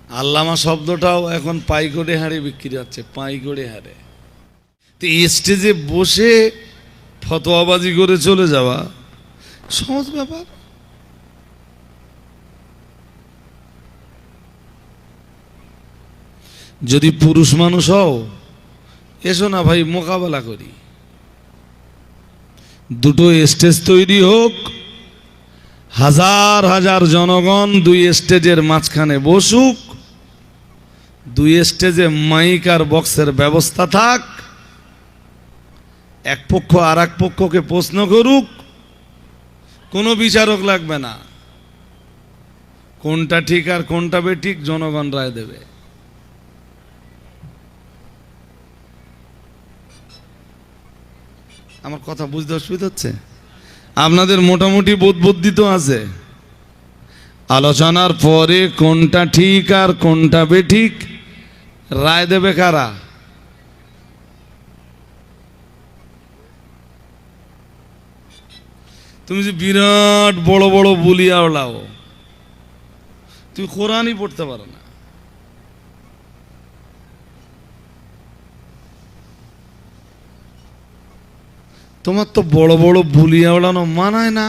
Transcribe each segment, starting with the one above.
আল্লামা শব্দটাও এখন পাইকড়ে হারে বিক্রি হচ্ছে, পাইকড়ে হারে। তো স্টেজে বসে ফতোয়াবাজি করে চলে যাওয়া সহজ ব্যাপার। যদি পুরুষ মানুষ হও, এসো না ভাই, মোকাবেলা করি। দুটো স্টেজ তৈরি হোক, হাজার হাজার জনগণ দুই স্টেজের মাঝখানে বসুক, দুই স্টেজে মাইক আর বক্সের ব্যবস্থা থাক, এক পক্ষ আর এক পক্ষকে প্রশ্ন করুক, কোনো বিচারক লাগবে না। কোনটা ঠিক আর কোনটা বেঠিক জনগণ রায় দেবে। আমার কথা বুঝতে অসুবিধা হচ্ছে? আপনাদের মোটামুটি বোধ বুদ্ধি তো আছে। আলোচনার পরে কোনটা ঠিক আর কোনটা বেঠিক রায় দেবে কারা? তুমি যে বিরাট বড় বড় বুলিয়া ওলাও, তুমি কোরআনই পড়তে পারো না। তোমার তো বড় বড় বুলিয়া ওড়ানো মানায় না।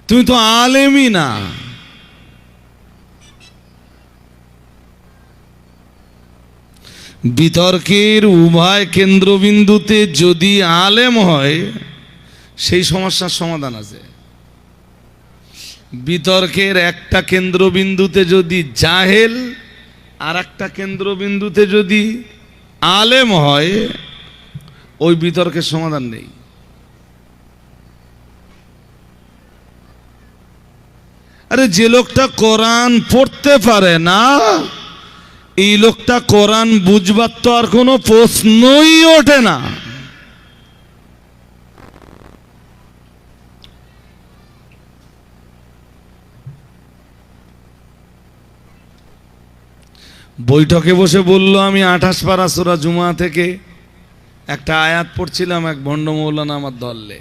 তুমি তো আলেমই না। বিতর্কের উভয় কেন্দ্রবিন্দুতে যদি আলেম হয়, সেই সমস্যার সমাধান আছে। বিতর্কের একটা কেন্দ্রবিন্দুতে যদি জাহেল, আর একটা কেন্দ্রবিন্দুতে যদি আলেম হয়, ওই বিতর্কের সমাধান নেই। আরে যে লোকটা কোরআন পড়তে পারে না, এই লোকটা কোরআন বুঝবার তো আর কোনো প্রশ্নই ওঠে না। বৈঠকে বসে বলল, আমি 28 পারা সূরা জুমা থেকে একটা আয়াত পড়ছিলাম, এক ভণ্ড মৌলানা আমার ধরলে।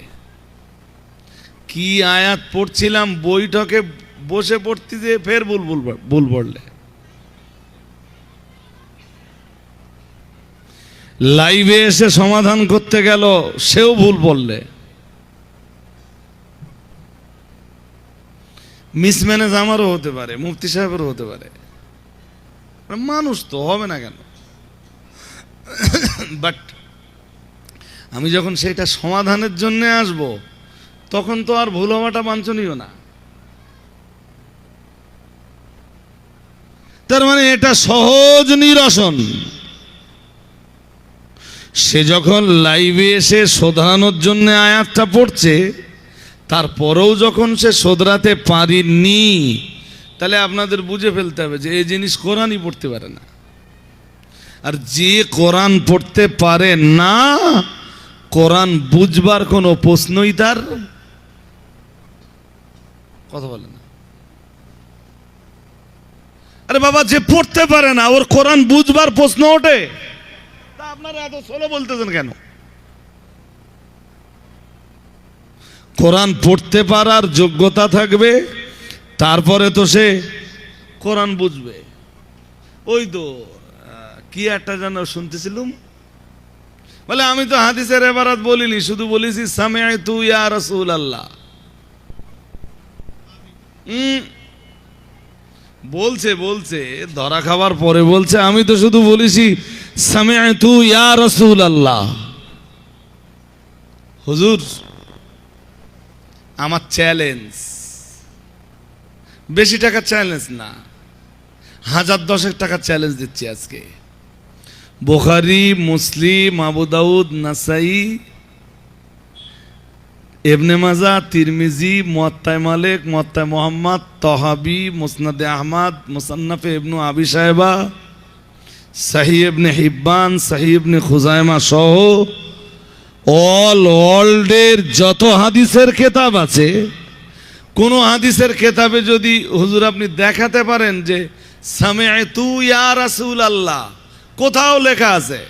কি আয়াত পড়ছিলাম বৈঠকে বসে পড়তে যে ফের ভুল পড়লে। লাইভে এসে সমাধান করতে গেল, সেও ভুল বললে। মিসম্যানেজ আমারও হতে পারে, মুফতি সাহেবেরও হতে পারে, মানুষ তো, হবে না কেন? বাট আমি যখন সেটা সমাধানের জন্য আসব, তখন তো আর ভুল হওয়াটা বাঞ্ছনীয় না। তার মানে এটা সহজ নিরসন। সে যখন লাইভে এসে শোধরানোর জন্য আয়াতটা পড়ছে, তারপরেও যখন সে শোধরাতে পারেনি, তাহলে আপনাদের বুঝে ফেলতে হবে যে এই জিনিস কোরআনই পড়তে পারে না। আর যে কোরআন পড়তে পারে না, কোরআন বুঝবার কোনো প্রশ্নই তার, কথা বলে না। আরে বাবা, যে পড়তে পারে না ওর কোরআন বুঝবার প্রশ্ন ওঠে? তা আপনারা এত স্লো বলতেছেন কেন? কোরআন পড়তে পারার যোগ্যতা থাকবে, তারপরে তো সে কোরআন বুঝবে। ওই তো কি একটা যেন শুনতেছিলাম, বলে আমি তো হাদিসের এবারাত বলিনি, শুধু বলেছি সামিআতু ইয়া রাসূলুল্লাহ। বলছে ধরা খাবার পরে বলছে, আমি তো শুধু বলেছি সামিআতু ইয়া রাসূলুল্লাহ। হুজুর, আমার চ্যালেঞ্জ, বেশি টাকার চ্যালেঞ্জ না, 1010 টাকার চ্যালেঞ্জ দিচ্ছি আজকে। বুখারী, মুসলিম, আবু দাউদ, নাসাই, ইবনে মাজাহ, তিরমিজি, মুয়াত্তা মালিক, মুয়াত্তা মুহাম্মদ, তহাবি, মুসনাদে আহমদ, মুসান্নাফে ইবনু আবি সাহেবা, সহিহ ইবনে হিব্বান, সহিহ ইবনে খুজাইমা সহ অল ওয়ার্ল্ডের যত হাদিসের কিতাব আছে, কোন হাদিসের কিতাবে যদি হুজুর আপনি দেখাতে পারেন যে সামিআতু ইয়া রাসূলুল্লাহ কোথাও লেখা আছে,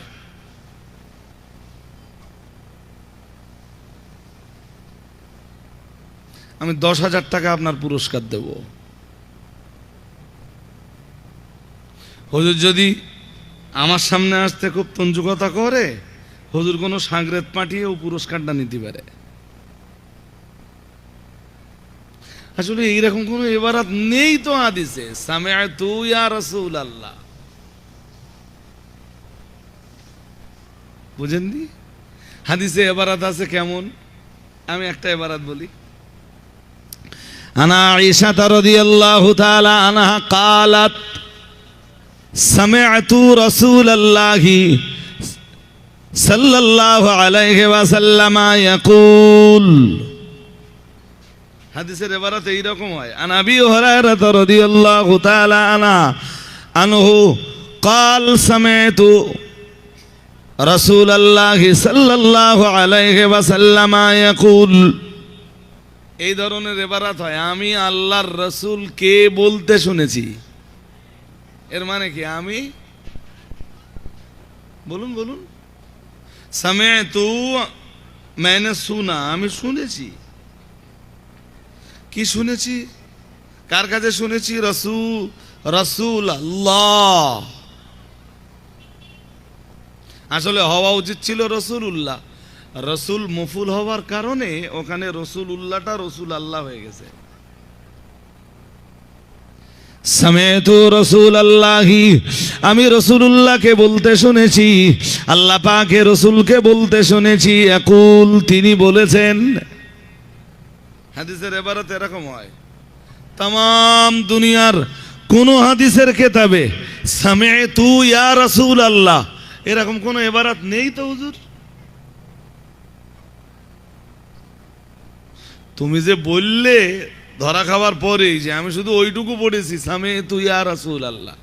আমি 10,000 টাকা আপনার পুরস্কার দেব। হুজুর যদি আমার সামনে আসতে খুব তঞ্জু কথা করে, হুজুর কোনো সাগরেত পাঠিয়েও পুরস্কারটা নিতে পারে। আসলে এইরকম কোনো ইবারাত নেই তো হাদিসে, সামিআতু ইয়া রাসূলুল্লাহ। বুঝেননি? হাদিসে ইবারাত আছে কেমন? আমি একটা ইবারাত বলি। আনা আয়েশা রাদিয়াল্লাহু তাআলা আনহা قالت سمعت رسول الله صلى الله عليه وسلم يقول, হাদিসের ইবারত এই রকম হয়। আন আবি হুরায়রা রাদিয়াল্লাহু তাআলা আনহু قال سمعت رسول الله صلى الله عليه وسلم يقول, এই ধরনের ইবারত হয় আমি আল্লাহর রাসূলকে বলতে শুনেছি। এর মানে কি? আমি বলুন বলুন, সামিআতু মানে শুনা, আমি শুনেছি। কি শুনেছি? কার কাছে শুনেছি? রাসূল আল্লাহ। আসলে হওয়া উচিত ছিল রাসূলুল্লাহ। রাসূল মফুল হওয়ার কারণে ওখানে রাসূলুল্লাহটা রাসূল আল্লাহ হয়ে গেছে। সামিআতু রাসূলাল্লাহি, আমি রাসূলুল্লাহকে বলতে শুনেছি, আল্লাহ পাকে রাসূলকে বলতে শুনেছি, ইয়াকুল, তিনি বলেছেন। হাদিসের ইবারত এরকম হয়। तमाम দুনিয়ার কোন হাদিসের কিতাবে সামিআতু ইয়া রাসূলুল্লাহ এরকম কোন ইবারত নেই তো হুজুর। তুমি যে বললে ধরা খাবার পরেই যে আমি শুধু ওইটুকু পড়েছি সামিআতু ইয়া রাসূলুল্লাহ,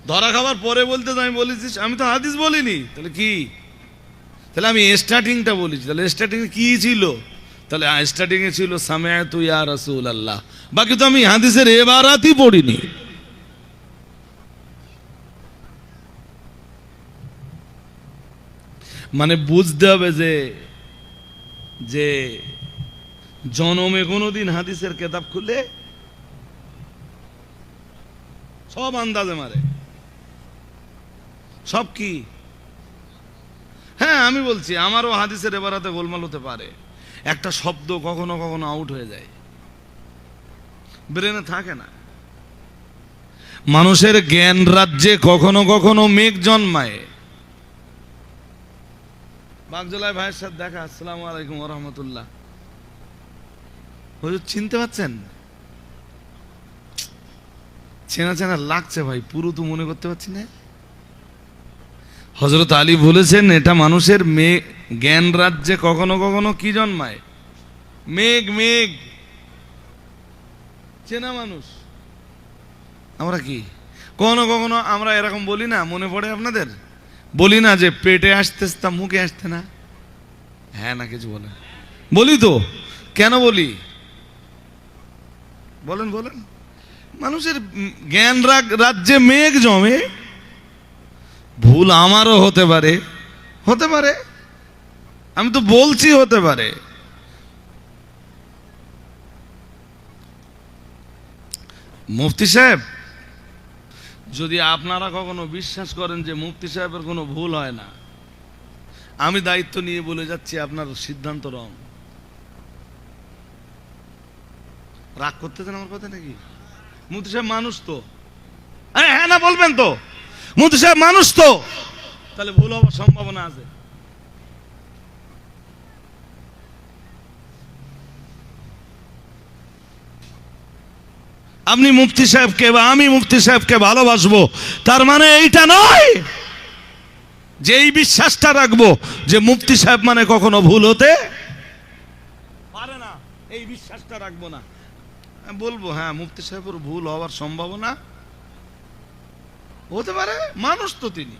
ধরা খাবার পরে বলতে আমি বলেছি আমি তো হাদিস বলিনি, তাহলে কি? তাহলে আমি স্টার্টিংটা বলেছি, তাহলে স্টার্টিং কি ছিল? তাহলে স্টার্টিং এ ছিল সামিআতু ইয়া রাসূলুল্লাহ, বাকি তো আমি হাদিসের ইবারাতই পড়িনি। মানে বুঝতে হবে যে জনমে কোনোদিন হাদিসের কিতাব খুলে সব আন্দাজে মারে, সব কি? হ্যাঁ আমি বলছি আমারও হাদিসের ইবারাতে গোলমাল হতে পারে, একটা শব্দ কখনো কখনো আউট হয়ে যায়, ব্রেনে থাকে না। মানুষের জ্ঞান রাজ্যে কখনো কখনো মেঘ জন্মায়। বাগজোলায় ভাইয়ের সাথে দেখা। আসসালামু আলাইকুম ওয়া রাহমাতুল্লাহ। হুজুর চিনতে পারছেন? চেনা চেনা লাগছে ভাই, পুরো তো মনে করতে পারছি না। হযরত আলী বলেছেন এটা মানুষের জ্ঞান রাজ্যে কখনো কখনো কি জন্মায়? মেঘ। মেঘ চেনা মানুষ। আমরা কি কখনো কখনো আমরা এরকম বলি না? মনে পড়ে আপনাদের? বলি না যে পেটে আসতে তা মুখে আসতে না? হ্যাঁ না কিছু বলে বলি তো। কেন বলি বলেন বলেন? মানুষের জ্ঞান রাজ্যে মেঘ জমে। ভুল আমারও হতে পারে, হতে পারে, আমি তো বলছি হতে পারে। মুফতি সাহেব, যদি আপনারা কখনো বিশ্বাস করেন যে মুফতি সাহেবের কোনো ভুল হয় না, আমি দায়িত্ব নিয়ে বলে যাচ্ছি আপনার সিদ্ধান্ত রং। রাগ করতেছেন আমার কথা নাকি? মুফতি সাহেব মানুষ তো, হ্যাঁ না বলবেন তো? মুফতি সাহেব মানুষ তো, তাহলে ভুল হওয়ার সম্ভাবনা আছে। আপনি মুফতি সাহেবকে বা আমি মুফতি সাহেবকে ভালোবাসবো তার মানে এইটা নয় যে এই বিশ্বাসটা রাখবো যে মুফতি সাহেব মানে কখনো ভুল হতে পারে না, এই বিশ্বাসটা রাখবো না। বলবো হ্যাঁ মুফতি সাহেবের ভুল হওয়ার সম্ভাবনা হতে পারে, মানুষ তো তিনি।